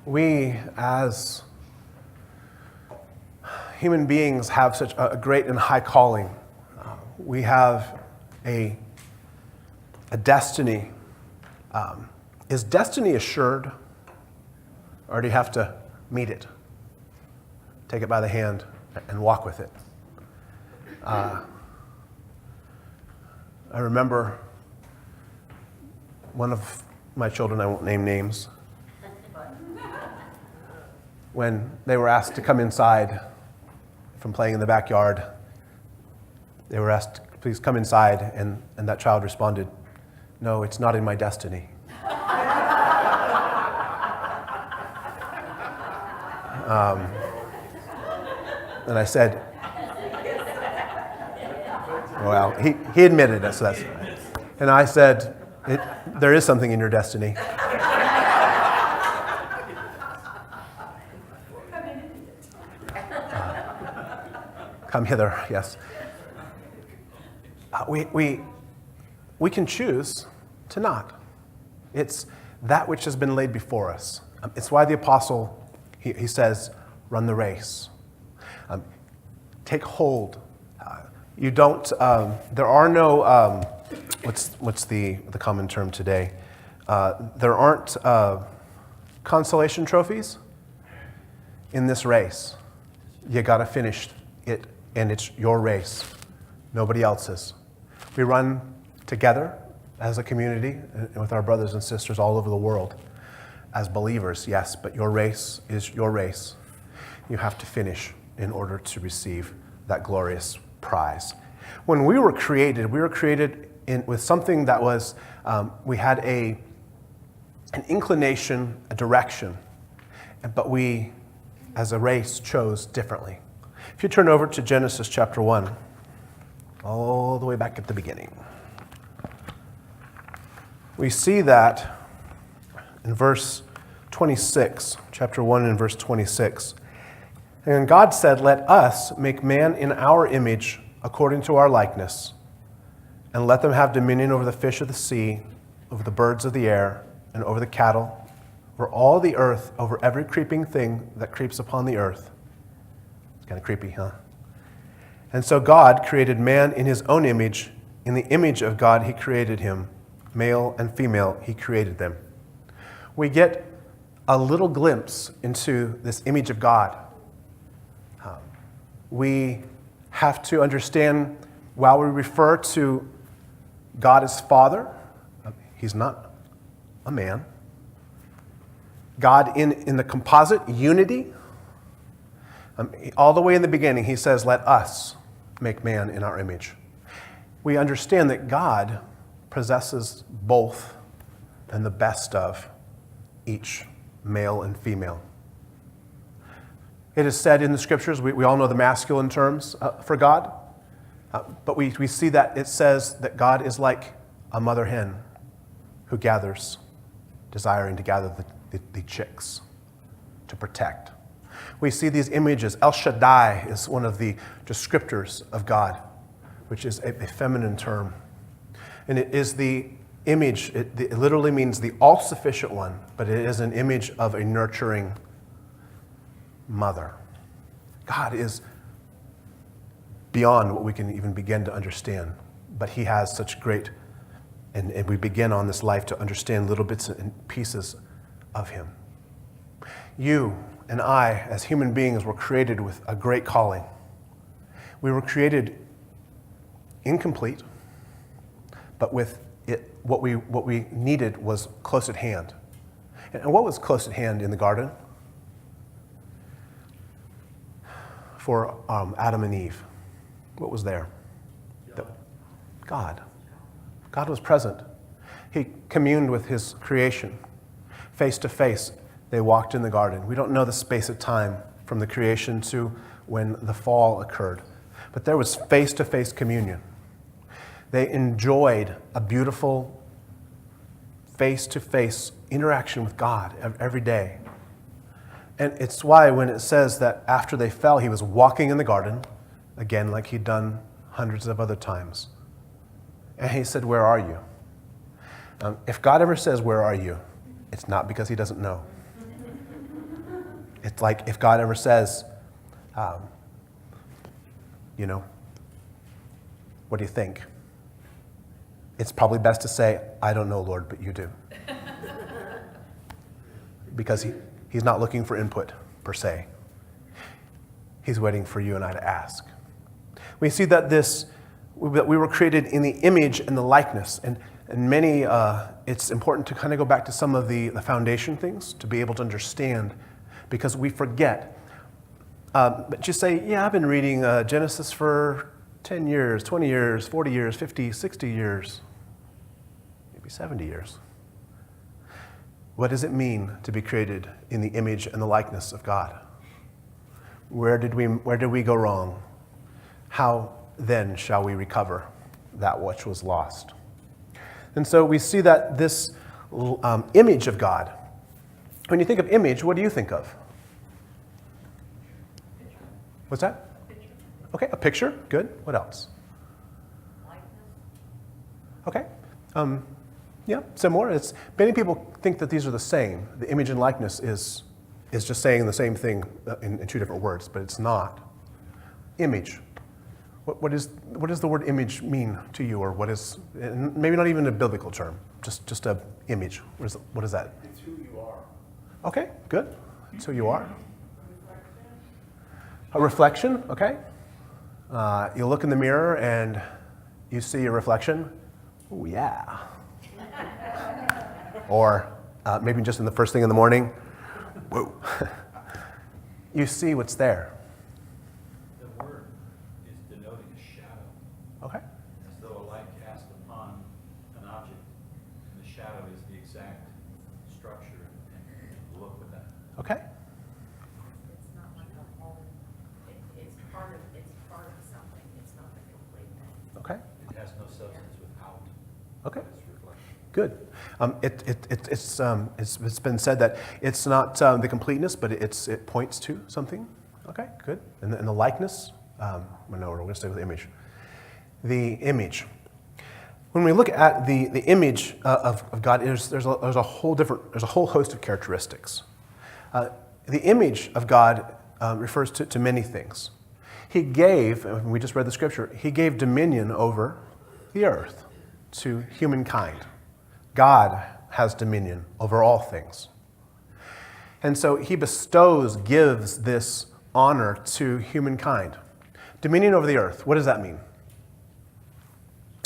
We, as human beings, have such a great and high calling. We have a destiny. Is destiny assured, or do you have to meet it? Take it by the hand and walk with it. I remember one of my children, I won't name names, when they were asked to come inside from playing in the backyard. They were asked, please come inside, and that child responded, no, it's not in my destiny. And I said, well, he admitted it, so that's right. And I said, there is something in your destiny. Come hither, yes. We can choose to not. It's that which has been laid before us. It's why the apostle, he says, run the race. Take hold. You don't, there are no, what's the common term today? There aren't consolation trophies in this race. You got to finish it, and it's your race, nobody else's. We run together as a community and with our brothers and sisters all over the world as believers, yes, but your race is your race. You have to finish in order to receive that glorious prize. When we were created with something that was, we had an inclination, a direction, but we, as a race, chose differently. If you turn over to Genesis chapter 1, all the way back at the beginning, we see that in verse 26, chapter 1 and verse 26. And God said, let us make man in our image according to our likeness, and let them have dominion over the fish of the sea, over the birds of the air, and over the cattle, over all the earth, over every creeping thing that creeps upon the earth. It's kind of creepy, huh? And so God created man in his own image. In the image of God, he created him. Male and female, he created them. We get a little glimpse into this image of God. We have to understand, while we refer to God as Father, he's not a man. God in the composite unity, all the way in the beginning, he says, let us make man in our image. We understand that God possesses both and the best of each, male and female. It is said in the scriptures, we all know the masculine terms for God, but we see that it says that God is like a mother hen who gathers, desiring to gather the chicks to protect. We see these images. El Shaddai is one of the descriptors of God, which is a feminine term. And it is the image, it literally means the all-sufficient one, but it is an image of a nurturing mother. God is beyond what we can even begin to understand, but he has such great, and we begin on this life to understand little bits and pieces of him. You and I, as human beings, were created with a great calling. We were created incomplete, but with it, what we needed was close at hand. And what was close at hand in the garden? For Adam and Eve, what was there? God. God was present. He communed with his creation. Face to face, they walked in the garden. We don't know the space of time from the creation to when the fall occurred, but there was face-to-face communion. They enjoyed a beautiful face-to-face interaction with God every day. And it's why when it says that after they fell, he was walking in the garden, again, like he'd done hundreds of other times. And he said, where are you? If God ever says, where are you? It's not because he doesn't know. It's like if God ever says, what do you think? It's probably best to say, I don't know, Lord, but you do. Because he's not looking for input, per se. He's waiting for you and I to ask. We see that we were created in the image and the likeness. And many, it's important to kind of go back to some of the foundation things to be able to understand, because we forget. But you say, yeah, I've been reading Genesis for 10 years, 20 years, 40 years, 50, 60 years, maybe 70 years. What does it mean to be created in the image and the likeness of God? Where did we go wrong? How then shall we recover that which was lost? And so we see that this image of God, when you think of image, what do you think of? What's that? Okay, a picture. Good. What else? Okay. Yeah, similar. Many people think that these are the same. The image and likeness is just saying the same thing in two different words, but it's not. Image. What does the word image mean to you, or what is, maybe not even a biblical term, just a image. What is that? It's who you are. Okay, good. It's who you are. A reflection, okay. You look in the mirror and you see your reflection. Oh, yeah. Or maybe just in the first thing in the morning. Whoa. You see what's there. The word is denoting a shadow. Okay. As though a light cast upon an object, and the shadow is the exact structure and look with that. Okay. It's not like a whole, it's part of something, it's not the complete thing. Okay. It has no substance without Okay. its reflection. Good. It's been said that it's not the completeness, but it points to something. Okay, good. And the likeness, no, we're going to stay with the image. The image. When we look at the image of God, there's a whole host of characteristics. The image of God refers to many things. He gave, and we just read the scripture, he gave dominion over the earth to humankind. God has dominion over all things. And so he gives this honor to humankind. Dominion over the earth, what does that mean?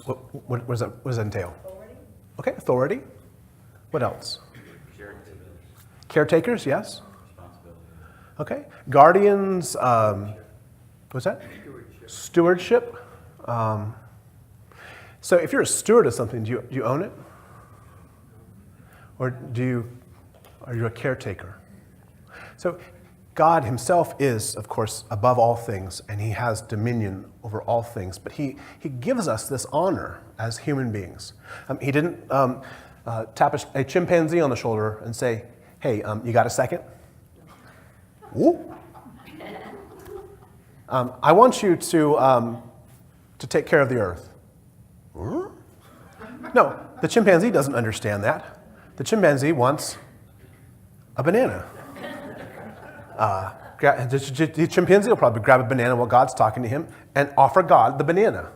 What does that entail? Authority? Okay, authority. What else? Caretakers, yes. Responsibility. Okay. Guardians, what's that? Stewardship. So if you're a steward of something, do you own it? Or are you a caretaker? So God himself is, of course, above all things, and he has dominion over all things. But he gives us this honor as human beings. He didn't tap a chimpanzee on the shoulder and say, hey, you got a second? Ooh. I want you to take care of the earth. No, the chimpanzee doesn't understand that. The chimpanzee wants a banana. The chimpanzee will probably grab a banana while God's talking to him and offer God the banana,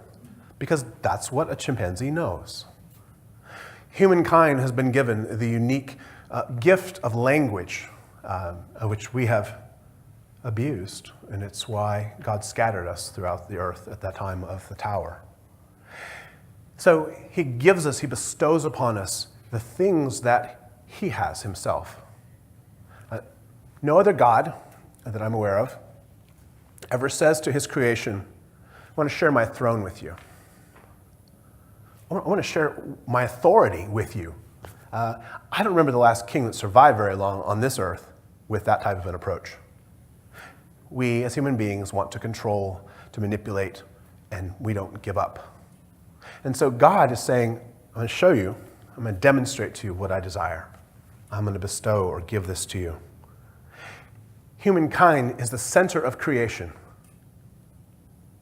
because that's what a chimpanzee knows. Humankind has been given the unique gift of language, which we have abused, and it's why God scattered us throughout the earth at that time of the tower. So he bestows upon us the things that he has himself. No other God that I'm aware of ever says to his creation, I want to share my throne with you. I want to share my authority with you. I don't remember the last king that survived very long on this earth with that type of an approach. We as human beings want to control, to manipulate, and we don't give up. And so God is saying, I'm going to show you, I'm going to demonstrate to you what I desire. I'm going to bestow or give this to you. Humankind is the center of creation.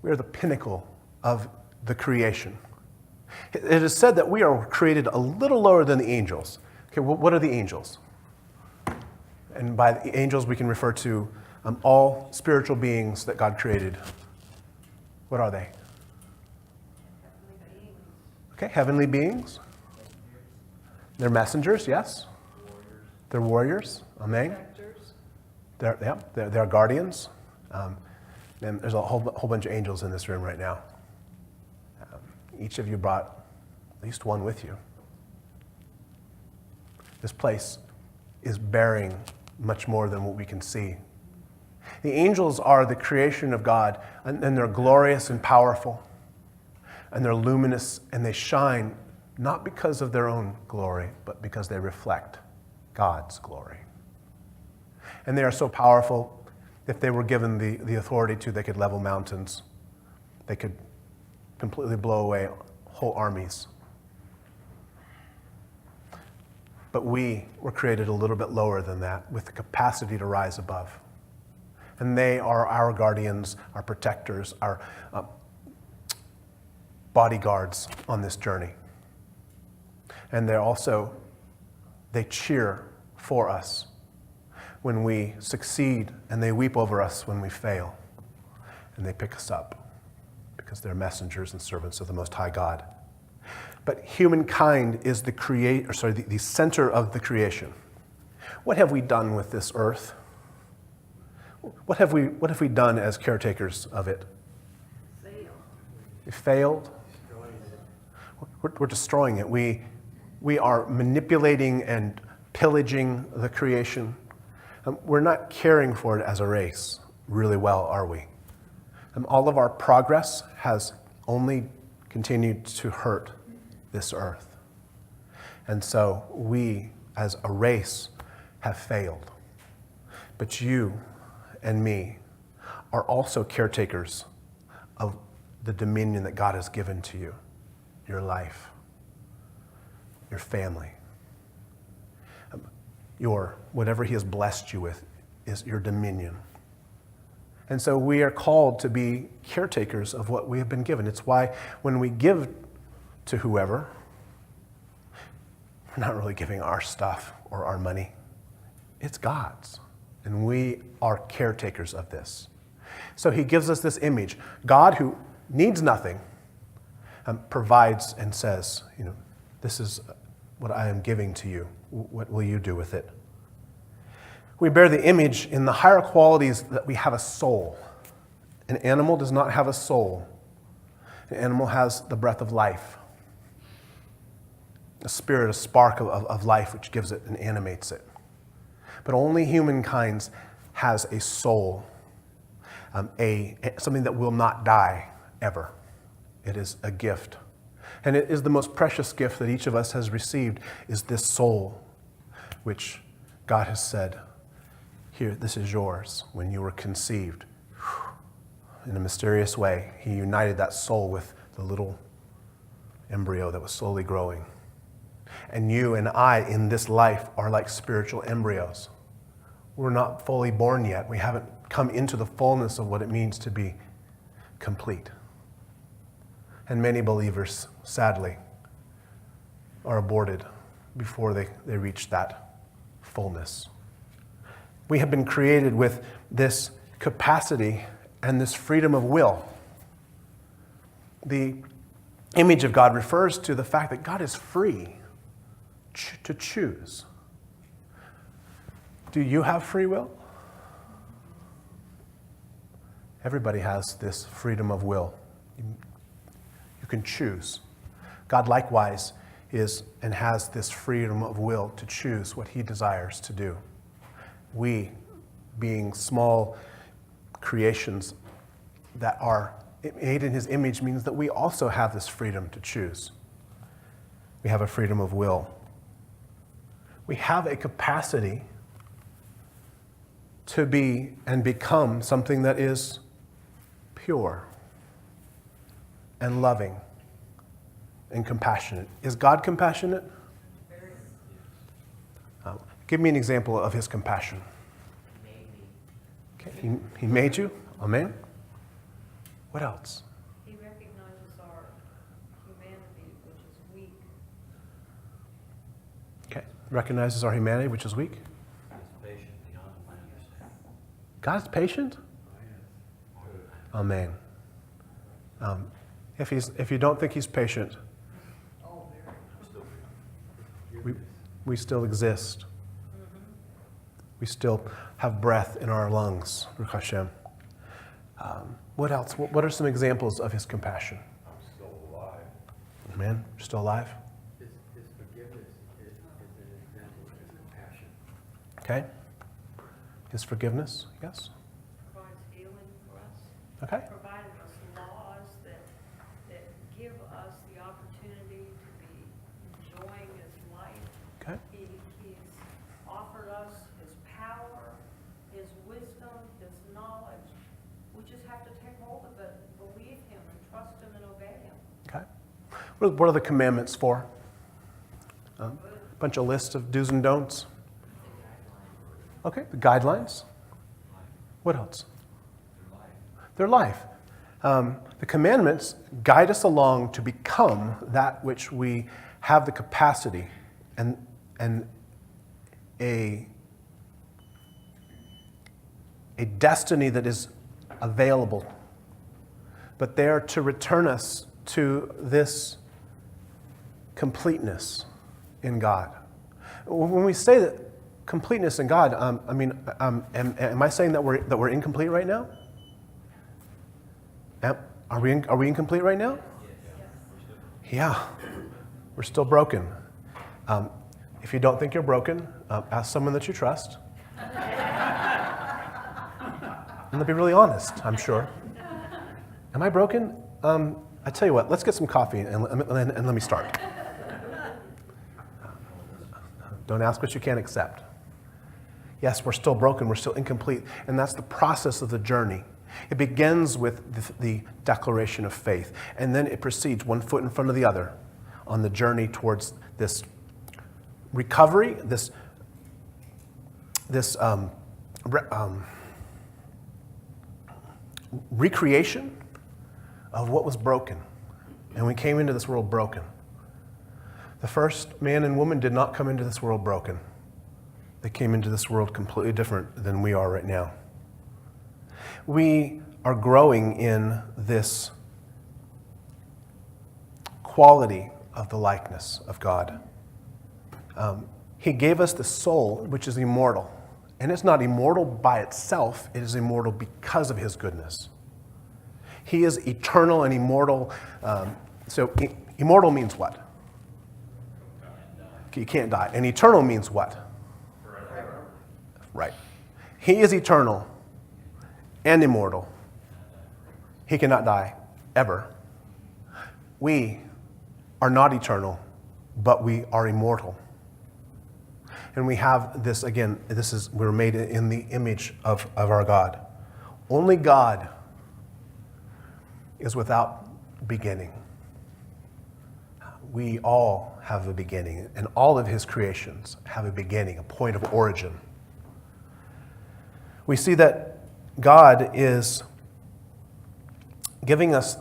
We are the pinnacle of the creation. It is said that we are created a little lower than the angels. Okay, well, what are the angels? And by the angels, we can refer to all spiritual beings that God created. What are they? Okay, heavenly beings. They're messengers, yes. They're warriors. Amen. They're guardians. And there's a whole bunch of angels in this room right now. Each of you brought at least one with you. This place is bearing much more than what we can see. The angels are the creation of God, and they're glorious and powerful, and they're luminous, and they shine not because of their own glory, but because they reflect God's glory. And they are so powerful, if they were given the authority to, they could level mountains. They could completely blow away whole armies. But we were created a little bit lower than that, with the capacity to rise above. And they are our guardians, our protectors, our bodyguards on this journey. And they cheer for us when we succeed, and they weep over us when we fail. And they pick us up because they're messengers and servants of the Most High God. But humankind is the center of the creation. What have we done with this earth? What have we done as caretakers of it? We failed. We're destroying it. We are manipulating and pillaging the creation. We're not caring for it as a race really well, are we? All of our progress has only continued to hurt this earth. And so we, as a race, have failed. But you and me are also caretakers of the dominion that God has given to you, your life, your family. Whatever he has blessed you with is your dominion. And so we are called to be caretakers of what we have been given. It's why when we give to whoever, we're not really giving our stuff or our money. It's God's. And we are caretakers of this. So he gives us this image. God, who needs nothing, provides and says, this is what I am giving to you. What will you do with it? We bear the image in the higher qualities that we have a soul. An animal does not have a soul. An animal has the breath of life. A spirit, a spark of life which gives it and animates it. But only humankind has a soul, something that will not die ever. It is a gift. And it is the most precious gift that each of us has received, is this soul, which God has said, here, this is yours. When you were conceived, in a mysterious way, he united that soul with the little embryo that was slowly growing. And you and I in this life are like spiritual embryos. We're not fully born yet. We haven't come into the fullness of what it means to be complete. And many believers, sadly, are aborted before they reach that fullness. We have been created with this capacity and this freedom of will. The image of God refers to the fact that God is free to choose. Do you have free will? Everybody has this freedom of will. You can choose. God likewise is and has this freedom of will to choose what he desires to do. We, being small creations that are made in his image, means that we also have this freedom to choose. We have a freedom of will. We have a capacity to be and become something that is pure and loving and compassionate. Is God compassionate? Give me an example of his compassion. Okay. He made you? Amen. What else? He recognizes our humanity, which is weak. Okay. Recognizes our humanity, which is weak. He's patient God is patient? Amen. If you don't think he's patient, we still exist. We still have breath in our lungs. Baruch Hashem. What else? What are some examples of his compassion? I'm still alive. Amen. You're still alive? His forgiveness is an example of his compassion. Okay. His forgiveness, yes. Provides healing for us. Okay. Provided us laws that give us the opportunity to be enjoying his life. Okay. He's offered us his power, his wisdom, his knowledge. We just have to take hold of it, believe him, and trust him and obey him. Okay. What are the commandments for? A bunch of lists of do's and don'ts. Okay, the guidelines. What else? Their life. The commandments guide us along to become that which we have the capacity and a destiny that is available. But they are to return us to this completeness in God. When we say that completeness in God, am I saying that we're incomplete right now? Are we incomplete right now? Yeah, we're still broken. If you don't think you're broken, ask someone that you trust. And they'll be really honest, I'm sure. Am I broken? I tell you what, let's get some coffee and let me start. Don't ask what you can't accept. Yes, we're still broken, we're still incomplete, and that's the process of the journey. It begins with the declaration of faith, and then it proceeds one foot in front of the other on the journey towards this recovery, this recreation of what was broken. And we came into this world broken. The first man and woman did not come into this world broken. They came into this world completely different than we are right now. We are growing in this quality of the likeness of God. He gave us the soul, which is immortal. And it's not immortal by itself, it is immortal because of his goodness. He is eternal and immortal. Immortal means what? You can't die. And eternal means what? Forever. Right. He is eternal and immortal. He cannot die, ever. We are not eternal, but we are immortal. And we have this, again, we're made in the image of our God. Only God is without beginning. We all have a beginning, and all of his creations have a beginning, a point of origin. We see that God is giving us,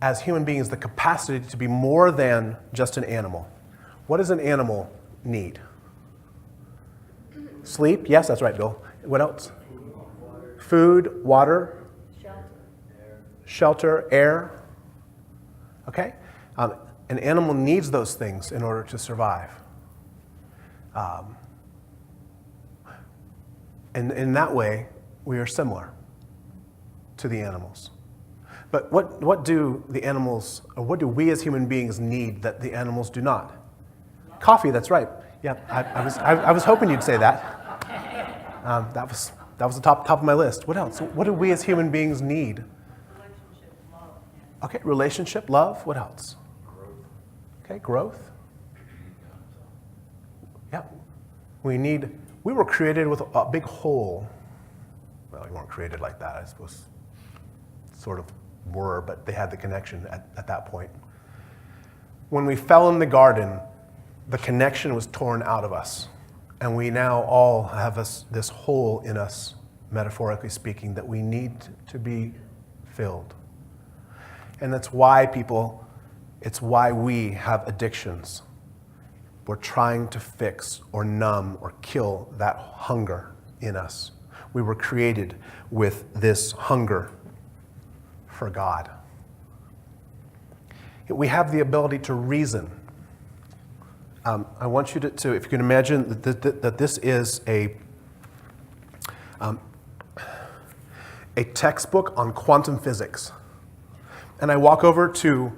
as human beings, the capacity to be more than just an animal. What does an animal need? Sleep? Yes, that's right, Bill. What else? Food, water, shelter, air. Okay? An animal needs those things in order to survive. And in that way, we are similar to the animals. But what do the animals, or what do we as human beings need that the animals do not? Coffee, that's right. Yeah, I was hoping you'd say that. That was the top of my list. What else? What do we as human beings need? Relationship, love. Okay, relationship, love. What else? Okay, growth. Yeah, we were created with a big hole. Well, we weren't created like that, I suppose. Sort of were, but they had the connection at that point. When we fell in the garden, the connection was torn out of us. And we now all have this hole in us, metaphorically speaking, that we need to be filled. And that's why it's why we have addictions. We're trying to fix or numb or kill that hunger in us. We were created with this hunger for God. We have the ability to reason. I want you to, if you can imagine that this is a textbook on quantum physics. And I walk over to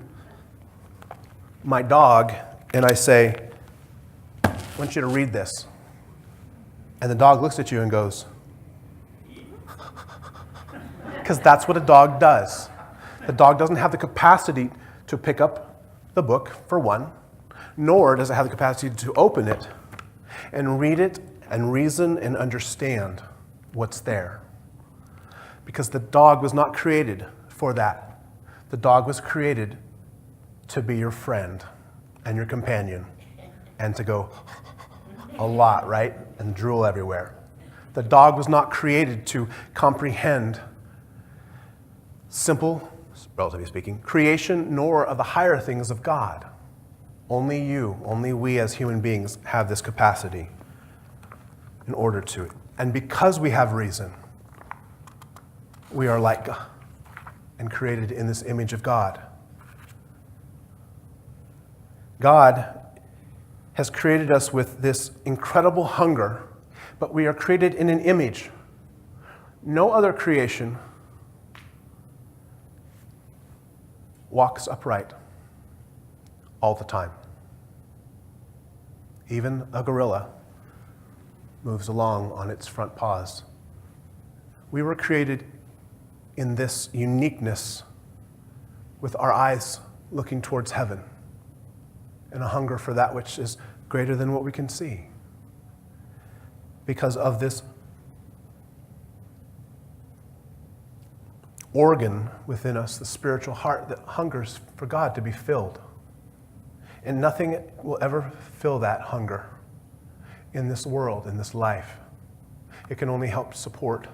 my dog and I say, I want you to read this. And the dog looks at you and goes, because that's what a dog does. The dog doesn't have the capacity to pick up the book, for one, nor does it have the capacity to open it and read it and reason and understand what's there. Because the dog was not created for that. The dog was created to be your friend and your companion and to go a lot, right? And drool everywhere. The dog was not created to comprehend simple, relatively speaking, creation, nor of the higher things of God. Only you, only we as human beings have this capacity in order to. And because we have reason, we are like God and created in this image of God. God has created us with this incredible hunger, but we are created in an image. No other creation walks upright all the time. Even a gorilla moves along on its front paws. We were created in this uniqueness with our eyes looking towards heaven and a hunger for that which is greater than what we can see. Because of this organ within us, the spiritual heart that hungers for God to be filled. And nothing will ever fill that hunger in this world, in this life. It can only help support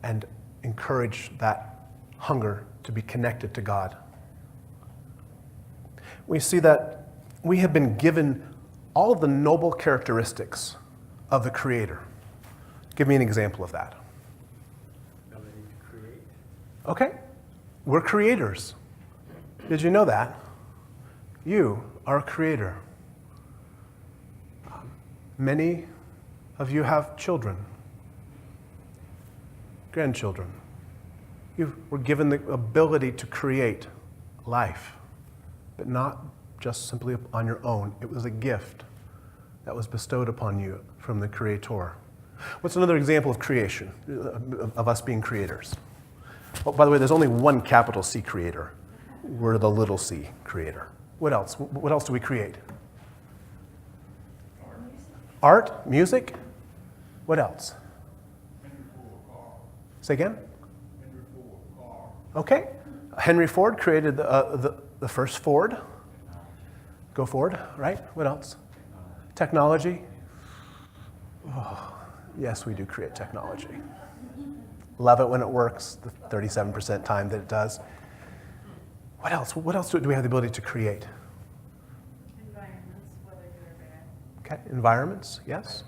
and encourage that hunger to be connected to God. We see that we have been given all of the noble characteristics of the Creator. Give me an example of that. Ability to create. Okay, we're creators. Did you know that? You are a creator. Many of you have children, grandchildren. You were given the ability to create life, but not just simply on your own. It was a gift that was bestowed upon you from the Creator. What's another example of creation, of us being creators? Oh, by the way, there's only one capital C creator. We're the little c creator. What else? What else do we create? Art, music. What else? Say again? Okay. Henry Ford created the first Ford. Go Ford, right? What else? Technology. Oh, yes, we do create technology. Love it when it works, the 37% time that it does. What else? What else do we have the ability to create? Environments, whether good or bad. Okay, environments, yes.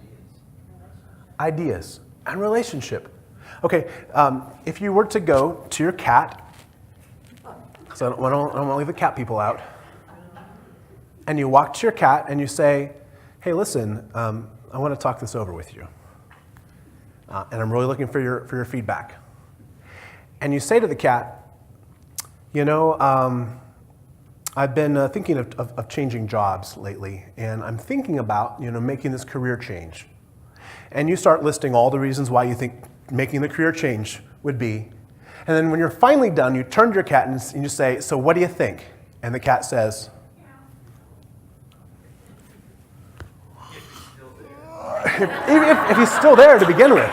Ideas and relationship. Okay, if you were to go to your cat, so I don't want to leave the cat people out, and you walk to your cat and you say, hey, listen, I want to talk this over with you. And I'm really looking for your feedback. And you say to the cat, you know, I've been thinking of changing jobs lately, and I'm thinking about, making this career change. And you start listing all the reasons why you think making the career change would be. And then when you're finally done, you turn to your cat and you say, so what do you think? And the cat says, if he's still there to begin with.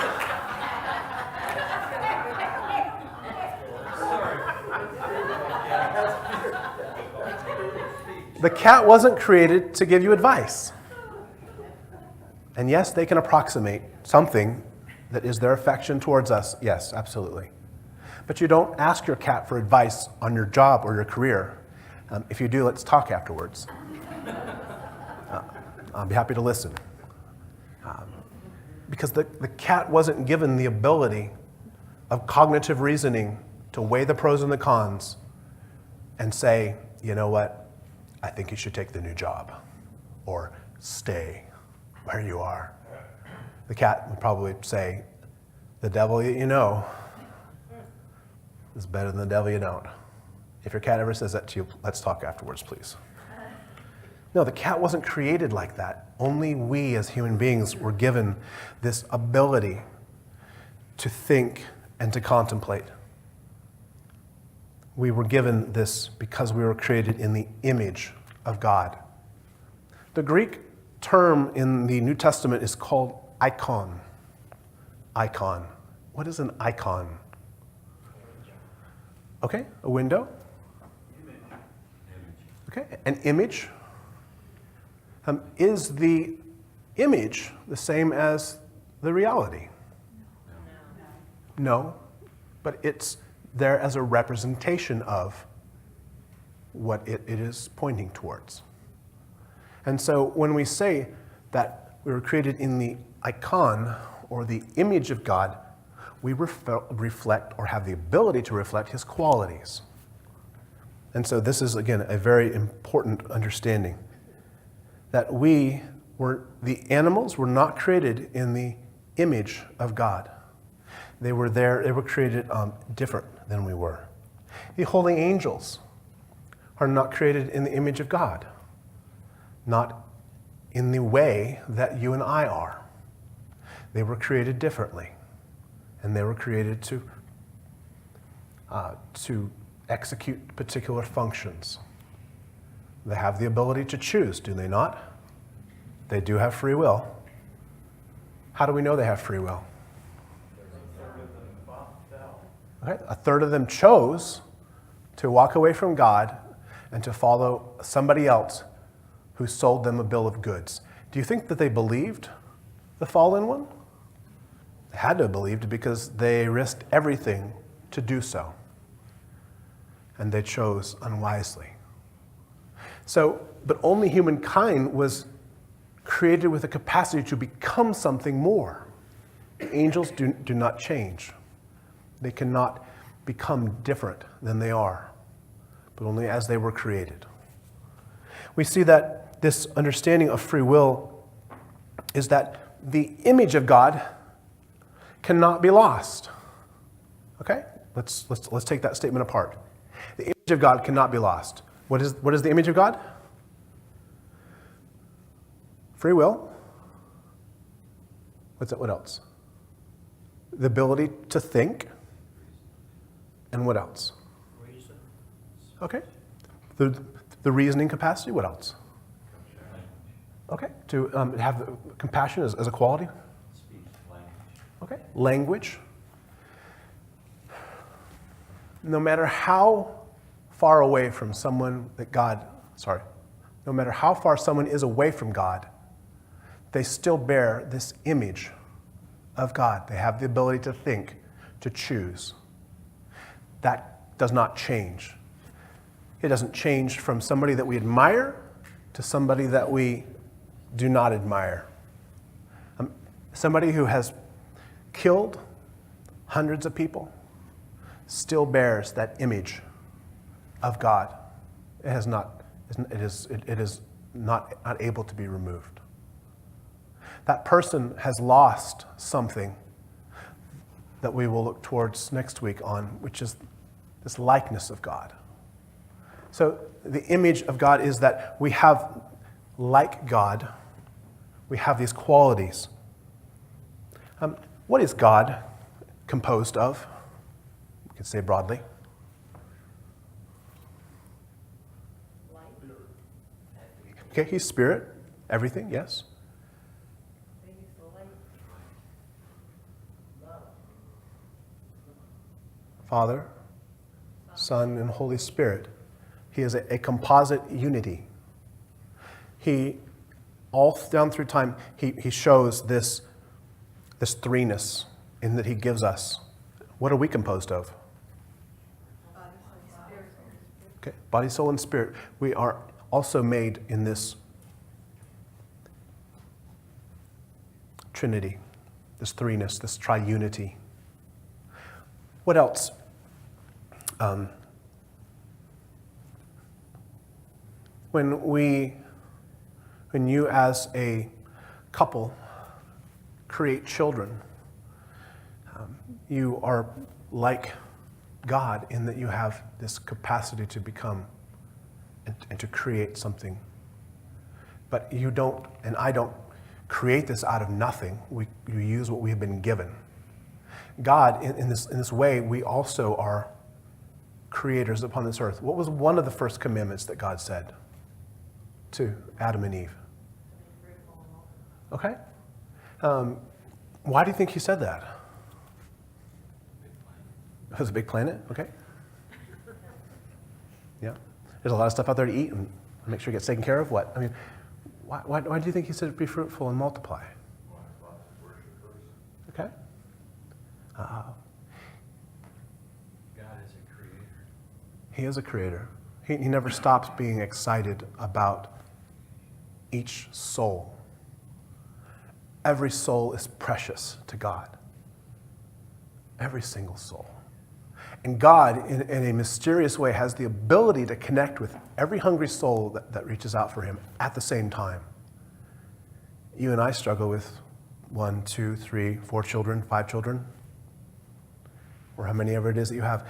The cat wasn't created to give you advice. And yes, they can approximate something that is their affection towards us. Yes, absolutely. But you don't ask your cat for advice on your job or your career. If you do, let's talk afterwards. I'll be happy to listen. because the cat wasn't given the ability of cognitive reasoning to weigh the pros and the cons and say, you know what, I think you should take the new job or stay where you are. The cat would probably say, the devil you know is better than the devil you don't. If your cat ever says that to you, let's talk afterwards, please. No, the cat wasn't created like that. Only we as human beings were given this ability to think and to contemplate. We were given this because we were created in the image of God. The Greek term in the New Testament is called icon. Icon. What is an icon? Okay, a window. Okay, an image. Is the image the same as the reality? No, but it's there as a representation of what it is pointing towards. And so when we say that we were created in the icon or the image of God, we reflect or have the ability to reflect his qualities. And so this is, again, a very important understanding that the animals were not created in the image of God. They were created different than we were. The holy angels are not created in the image of God, not in the way that you and I are. They were created differently, and they were created to execute particular functions. They have the ability to choose, do they not? They do have free will. How do we know they have free will? Okay, a third of them chose to walk away from God and to follow somebody else who sold them a bill of goods. Do you think that they believed the fallen one? They had to have believed because they risked everything to do so. And they chose unwisely. So, but only humankind was created with a capacity to become something more. Angels do not change. They cannot become different than they are, but only as they were created. We see that this understanding of free will is that the image of God cannot be lost. Okay? Let's take that statement apart. The image of God cannot be lost. What is the image of God? Free will. What else? The ability to think. And what else? Reason. Okay. The reasoning capacity. What else? Okay. To have compassion as a quality. Speech, language. Okay. Language. No matter how far away from someone no matter how far someone is away from God, they still bear this image of God. They have the ability to think, to choose. That does not change. It doesn't change from somebody that we admire to somebody that we do not admire. Somebody who has killed hundreds of people still bears that image of God. It is not able to be removed. That person has lost something that we will look towards next week on, which is this likeness of God. So the image of God is that we have, like God, we have these qualities. What is God composed of? We can say broadly. Okay, he's spirit, everything, yes. Father, Son, and Holy Spirit. He is a composite unity. He, all down through time, he shows this threeness in that he gives us. What are we composed of? Okay, body, soul, and spirit. We are also made in this Trinity. this threeness, this triunity. What else? When you as a couple create children, you are like God in that you have this capacity to become and to create something. But you don't, and I don't, create this out of nothing. We use what we have been given. God, in this way, we also are creators upon this earth. What was one of the first commandments that God said to Adam and Eve? Okay. Why do you think he said that? It was a big planet? Okay. Yeah. There's a lot of stuff out there to eat and make sure it gets taken care of. What? I mean, why do you think he said be fruitful and multiply? Okay. God is a creator. He is a creator. He never stops being excited about each soul. Every soul is precious to God. Every single soul. And God, in a mysterious way, has the ability to connect with every hungry soul that reaches out for him at the same time. You and I struggle with 1, 2, 3, 4 children, 5 children, or how many ever it is that you have.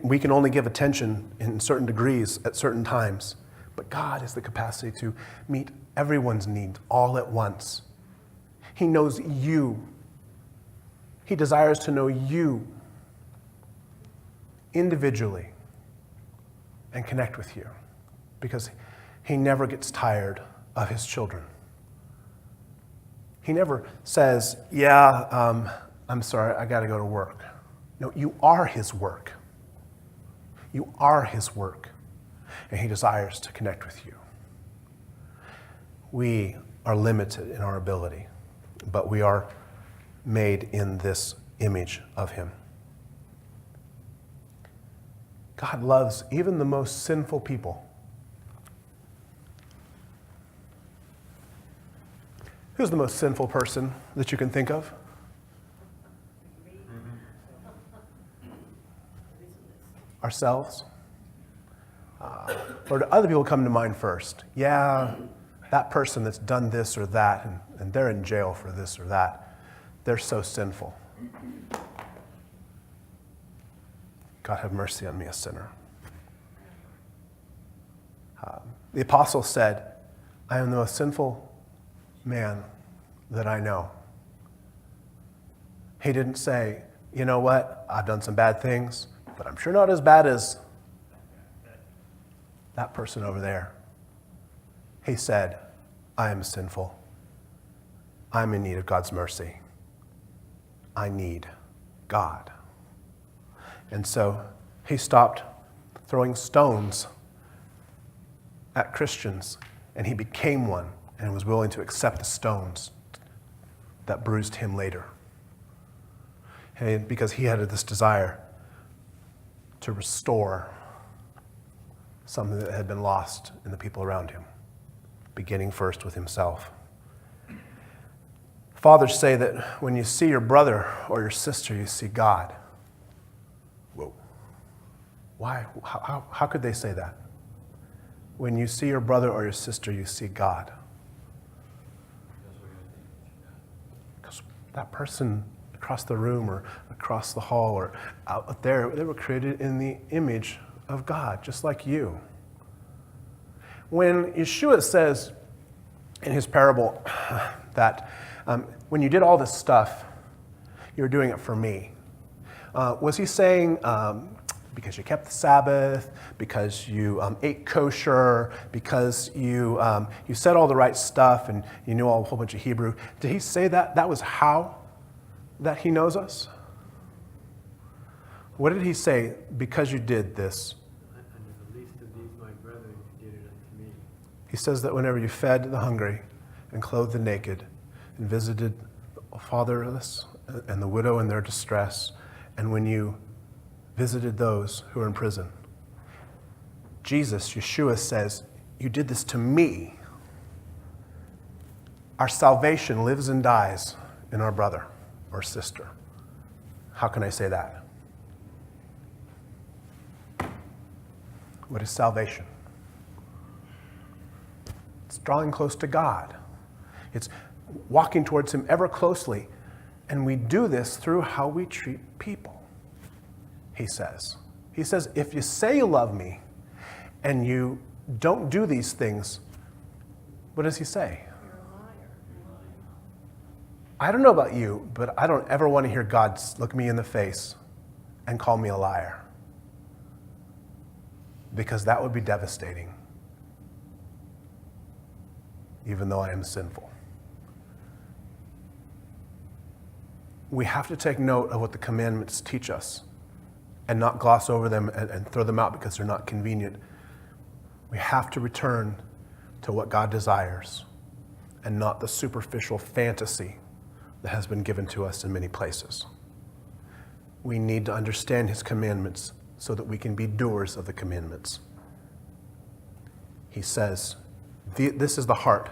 We can only give attention in certain degrees at certain times, but God has the capacity to meet everyone's needs all at once. He knows you. He desires to know you individually and connect with you because he never gets tired of his children. He never says, I'm sorry, I got to go to work. No, you are his work. You are his work, and he desires to connect with you. We are limited in our ability, but we are made in this image of him. God loves even the most sinful people. Who's the most sinful person that you can think of? Ourselves? Or do other people come to mind first? Yeah, that person that's done this or that, and they're in jail for this or that. They're so sinful. God have mercy on me, a sinner. The apostle said, I am the most sinful man that I know. He didn't say, you know what, I've done some bad things, but I'm sure not as bad as that person over there. He said, I am sinful. I'm in need of God's mercy. I need God. And so he stopped throwing stones at Christians, and he became one and was willing to accept the stones that bruised him later. And because he had this desire to restore something that had been lost in the people around him, beginning first with himself. Fathers say that when you see your brother or your sister, you see God. Whoa. Why? How could they say that? When you see your brother or your sister, you see God. Because that person across the room or across the hall or out there, they were created in the image of God, just like you. When Yeshua says in his parable that when you did all this stuff, you were doing it for me, was he saying because you kept the Sabbath, because you ate kosher, because you said all the right stuff and you knew a whole bunch of Hebrew? Did he say that was how that he knows us? What did he say? Because you did this. Under the least of these, my brethren, you did it unto me. He says that whenever you fed the hungry and clothed the naked and visited the fatherless and the widow in their distress, and when you visited those who are in prison, Jesus, Yeshua, says, you did this to me. Our salvation lives and dies in our brother or sister. How can I say that? What is salvation? It's drawing close to God. It's walking towards Him ever closely. And we do this through how we treat people, He says. He says, if you say you love me and you don't do these things, what does He say? You're a liar. I don't know about you, but I don't ever want to hear God look me in the face and call me a liar. Because that would be devastating, even though I am sinful. We have to take note of what the commandments teach us and not gloss over them and throw them out because they're not convenient. We have to return to what God desires and not the superficial fantasy that has been given to us in many places. We need to understand His commandments so that we can be doers of the commandments. He says, this is the heart.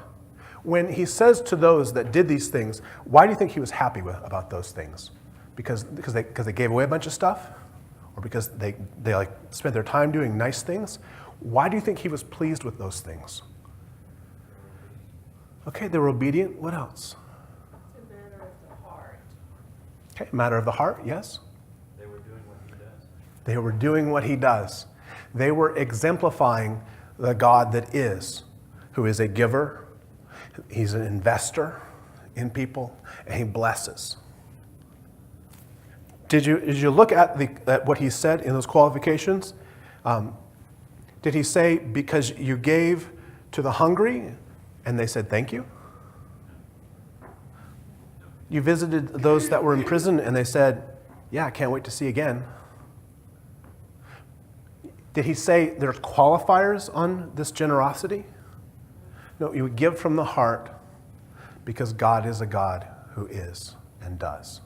When He says to those that did these things, why do you think He was happy about those things? Because they gave away a bunch of stuff? Or because they like spent their time doing nice things? Why do you think He was pleased with those things? Okay, they were obedient. What else? It's a matter of the heart. Okay, matter of the heart, yes. They were doing what He does. They were doing what He does. They were exemplifying the God that is, who is a giver. He's an investor in people, and He blesses. Did you look at what He said in those qualifications? Did He say, because you gave to the hungry, and they said thank you? You visited those that were in prison, and they said, yeah, I can't wait to see you again. Did He say there's qualifiers on this generosity? No, you give from the heart because God is a God who is and does.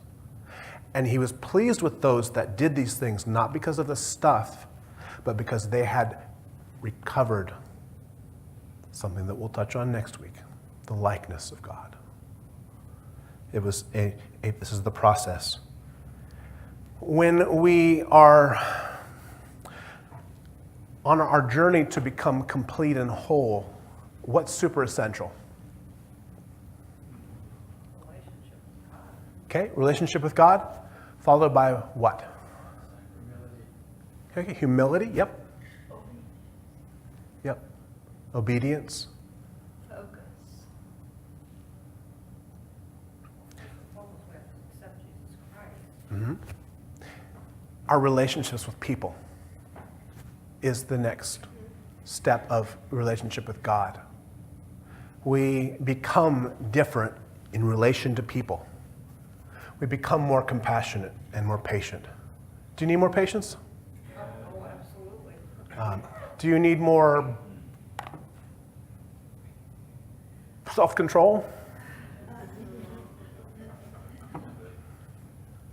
And He was pleased with those that did these things, not because of the stuff, but because they had recovered something that we'll touch on next week, the likeness of God. It was this is the process. When we are on our journey to become complete and whole, what's super essential? Relationship with God. Okay, relationship with God, followed by what? Okay, humility, yep. Yep. Obedience. Focus. Almost we have to accept Jesus Christ. Mm-hmm. Our relationships with people is the next step of relationship with God. We become different in relation to people. We become more compassionate and more patient. Do you need more patience? Oh, absolutely. Do you need more self-control?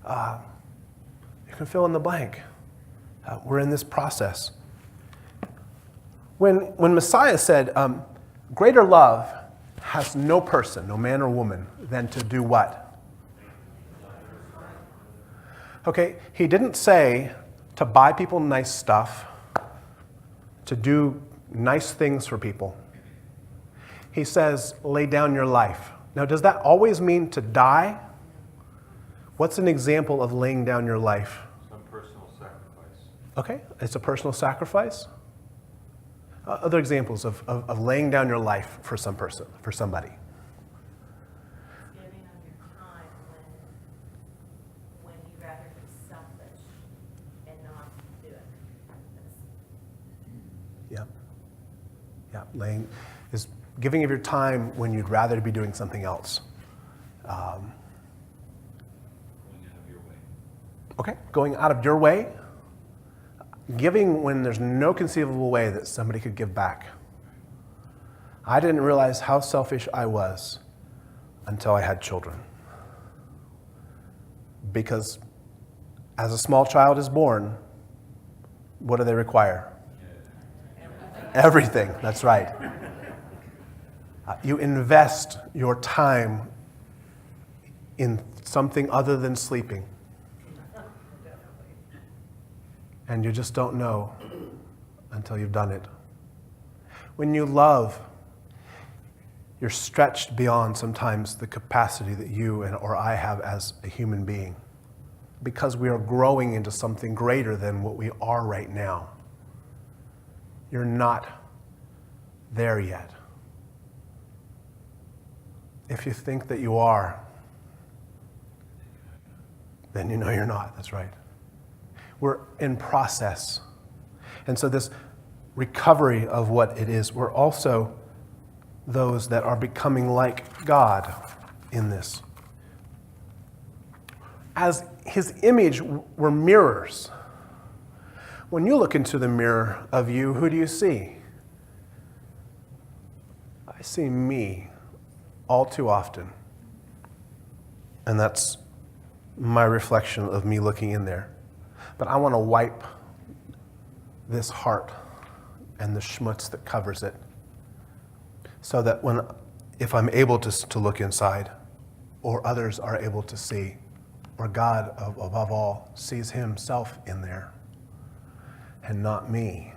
You can fill in the blank. We're in this process. When Messiah said, greater love has no person, no man or woman, than to do what? Okay, He didn't say to buy people nice stuff, to do nice things for people. He says, lay down your life. Now, does that always mean to die? What's an example of laying down your life? Some personal sacrifice. Okay, it's a personal sacrifice. Other examples of laying down your life for some person, for somebody. It's giving of your time when you'd rather be selfish and not do it. That's- Yeah. Yeah, is giving of your time when you'd rather be doing something else. Going out of your way. Okay, going out of your way. Giving when there's no conceivable way that somebody could give back. I didn't realize how selfish I was until I had children. Because as a small child is born, what do they require? Everything, that's right. You invest your time in something other than sleeping. And you just don't know until you've done it. When you love, you're stretched beyond sometimes the capacity that you or I have as a human being, because we are growing into something greater than what we are right now. You're not there yet. If you think that you are, then you know you're not. That's right. We're in process. And so this recovery of what it is, we're also those that are becoming like God in this. As his image, we're mirrors. When you look into the mirror of you, who do you see? I see me all too often. And that's my reflection of me looking in there. But I want to wipe this heart and the schmutz that covers it, so that if I'm able to look inside, or others are able to see, or God above all sees himself in there and not me.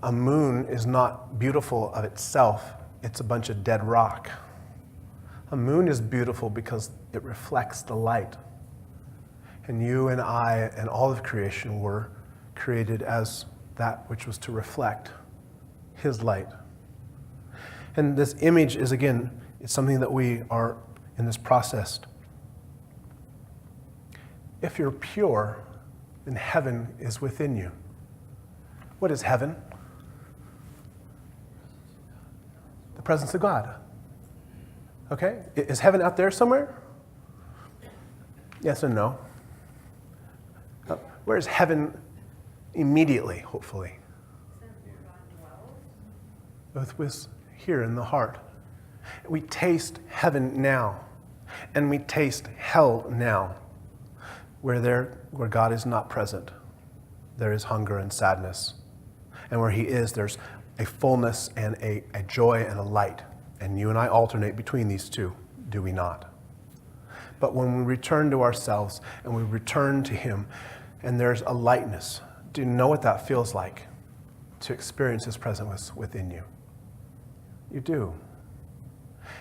A moon is not beautiful of itself. It's a bunch of dead rock. A moon is beautiful because it reflects the light. And you and I and all of creation were created as that which was to reflect his light. And this image is, again, it's something that we are in this process. If you're pure, then heaven is within you. What is heaven? The presence of God. Okay? Is heaven out there somewhere? Yes and no. Where is heaven immediately, hopefully? It was here in the heart. We taste heaven now, and we taste hell now. Where God is not present, there is hunger and sadness. And where he is, there's a fullness and a joy and a light. And you and I alternate between these two, do we not? But when we return to ourselves and we return to him, and there's a lightness, do you know what that feels like? To experience his presence within you. You do.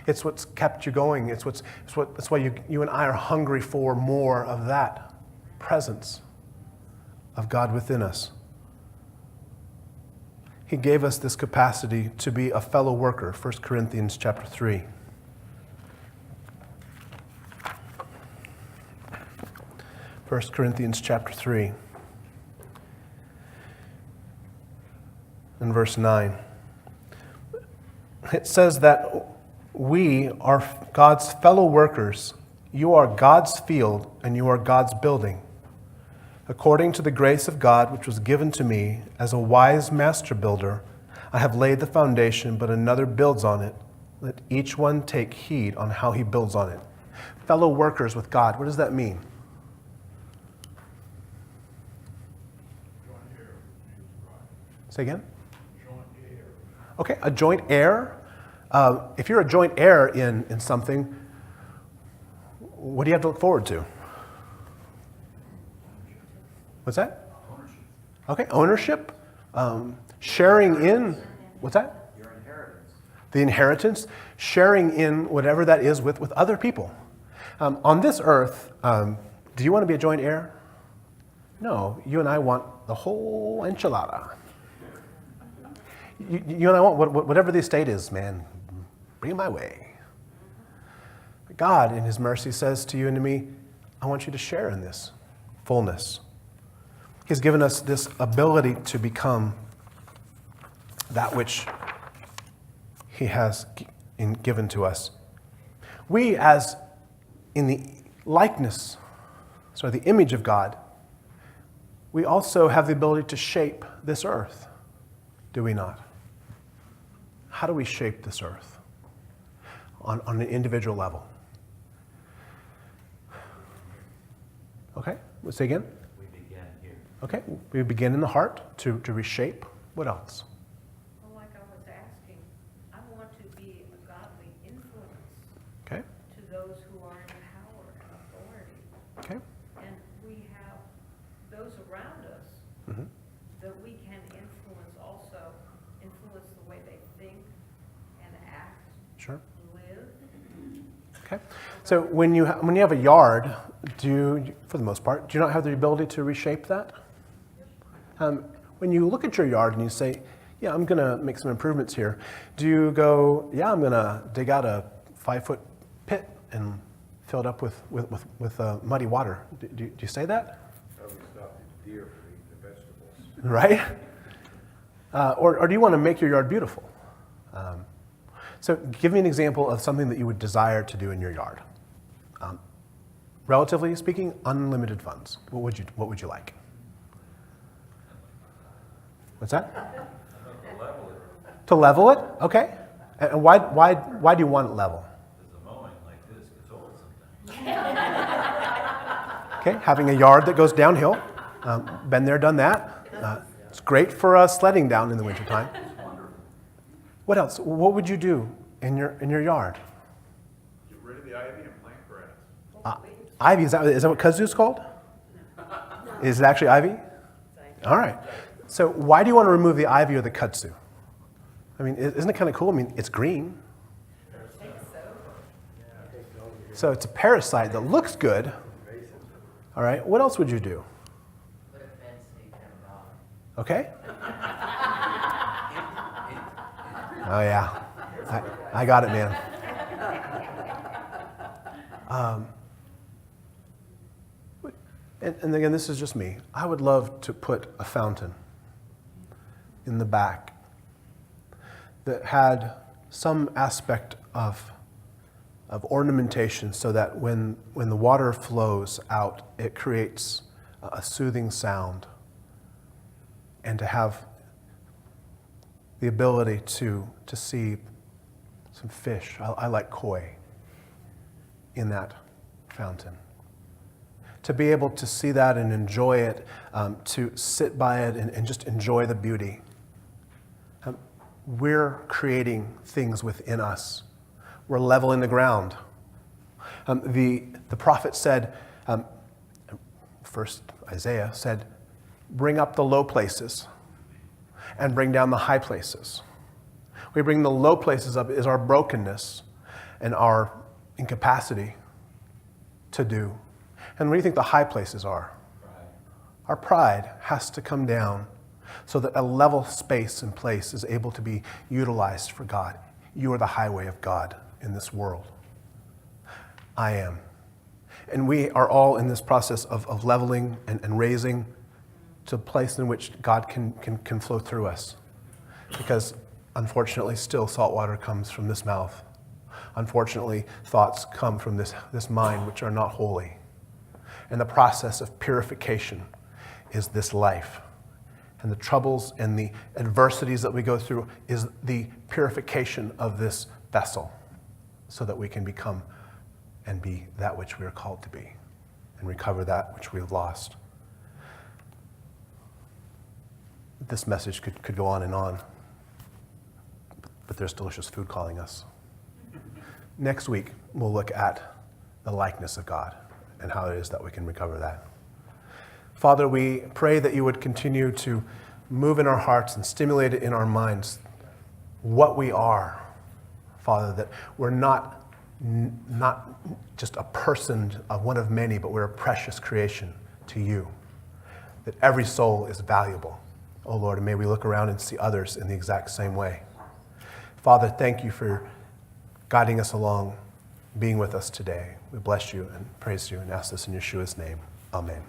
It's what's kept you going. It's why you and I are hungry for more of that presence of God within us. He gave us this capacity to be a fellow worker, 1 Corinthians chapter 3. 1 Corinthians chapter 3 and verse 9. It says that we are God's fellow workers. You are God's field and you are God's building. According to the grace of God which was given to me as a wise master builder, I have laid the foundation, but another builds on it. Let each one take heed on how he builds on it. Fellow workers with God, what does that mean? Say again? Okay, a joint heir. If you're a joint heir in something, what do you have to look forward to? What's that? Ownership. Okay, ownership. Sharing in, what's that? Your inheritance. The inheritance. Sharing in whatever that is with other people. On this earth, do you want to be a joint heir? No, you and I want the whole enchilada. You and I want whatever the estate is, man, bring it my way. But God, in his mercy, says to you and to me, I want you to share in this fullness. He's given us this ability to become that which he has given to us. We, as in the the image of God, we also have the ability to shape this earth, do we not? How do we shape this earth on an individual level? Okay, let's say again. We begin here. Okay, we begin in the heart to reshape. What else? Well, like I was asking, I want to be a godly influence Okay, to those who are Sure. live. Okay. So when you have a yard, do you, for the most part, do you not have the ability to reshape that? When you look at your yard and you say, yeah, I'm going to make some improvements here, do you go, yeah, I'm going to dig out a 5-foot pit and fill it up with muddy water? Do you say that? Probably stop the deer from eating the vegetables. Right? Or do you want to make your yard beautiful? So give me an example of something that you would desire to do in your yard. Relatively speaking, unlimited funds. What would you like? What's that? To level it? Okay. And why do you want it level? Because the mowing like this gets old sometimes. Okay, having a yard that goes downhill. Been there, done that. It's great for sledding down in the wintertime. What else? What would you do in your yard? Get rid of the ivy and plant grass. Ivy, is that what kudzu's called? Is it actually ivy? All right. So why do you want to remove the ivy or the kudzu? I mean, isn't it kind of cool? I mean, it's green. So it's a parasite that looks good. All right. What else would you do? Put a fence so you can have a dog. Okay. Oh yeah, I got it, man. And again, this is just me. I would love to put a fountain in the back that had some aspect of ornamentation so that when the water flows out, it creates a soothing sound, and to have the ability to see some fish. I like koi in that fountain. To be able to see that and enjoy it, to sit by it and just enjoy the beauty. We're creating things within us. We're leveling the ground. The prophet said, first Isaiah said, bring up the low places and bring down the high places. We bring the low places up is our brokenness and our incapacity to do. And what do you think the high places are? Pride. Our pride has to come down so that a level space and place is able to be utilized for God. You are the highway of God in this world. I am. And we are all in this process of leveling and raising to a place in which God can flow through us. Because unfortunately, still salt water comes from this mouth. Unfortunately, thoughts come from this mind which are not holy. And the process of purification is this life. And the troubles and the adversities that we go through is the purification of this vessel so that we can become and be that which we are called to be and recover that which we have lost. This message could go on, but there's delicious food calling us. Next week, we'll look at the likeness of God and how it is that we can recover that. Father, we pray that you would continue to move in our hearts and stimulate it in our minds what we are, Father, that we're not just a person of one of many, but we're a precious creation to you, that every soul is valuable. Oh Lord, and may we look around and see others in the exact same way. Father, thank you for guiding us along, being with us today. We bless you and praise you and ask this in Yeshua's name. Amen.